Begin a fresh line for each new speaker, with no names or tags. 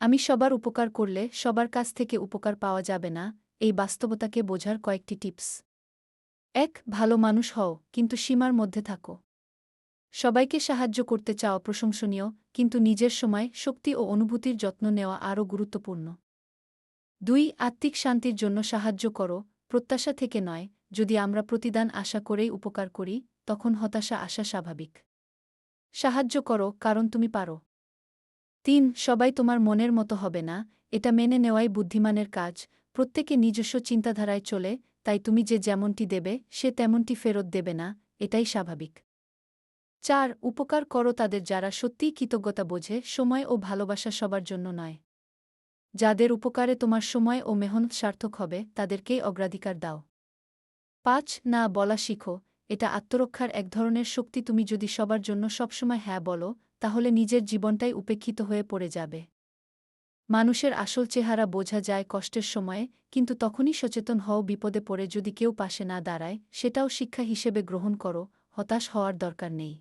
আমি সবার উপকার করলে সবার কাছ থেকে উপকার পাওয়া যাবে না, এই বাস্তবতাকে বোঝার কয়েকটি টিপস। ১. ভালো মানুষ হও, কিন্তু সীমার মধ্যে থাকো। সবাইকে সাহায্য করতে চাও প্রশংসনীয়, কিন্তু নিজের সময়, শক্তি ও অনুভূতির যত্ন নেওয়া আরও গুরুত্বপূর্ণ। ২. আত্মিক শান্তির জন্য সাহায্য করো, প্রত্যাশা থেকে নয়। যদি আমরা প্রতিদান আশা করেই উপকার করি, তখন হতাশা আসা স্বাভাবিক। সাহায্য করো কারণ তুমি পারো। ৩. সবাই তোমার মনের মতো হবে না, এটা মেনে নেওয়াই বুদ্ধিমানের কাজ। প্রত্যেকে নিজস্ব চিন্তাধারায় চলে, তাই তুমি যে যেমনটি দেবে সে তেমনটি ফেরত দেবে না, এটাই স্বাভাবিক। ৪. উপকার করো তাদের যারা সত্যিই কৃতজ্ঞতা বোঝে, সময় ও ভালোবাসা সবার জন্য নয়। যাদের উপকারে তোমার সময় ও মেহনত সার্থক হবে তাদেরকেই অগ্রাধিকার দাও। ৫. না বলা শিখো, এটা আত্মরক্ষার এক ধরনের শক্তি। তুমি যদি সবার জন্য সবসময় হ্যাঁ বলো, তাহলে নিজের জীবনটাই উপেক্ষিত হয়ে পড়ে যাবে। মানুষের আসল চেহারা বোঝা যায় কষ্টের সময়ে, কিন্তু তখনই সচেতন হও বিপদে পড়ে যদি কেউ পাশে না দাঁড়ায়, সেটাও শিক্ষা হিসেবে গ্রহণ করো, হতাশ হওয়ার দরকার নেই।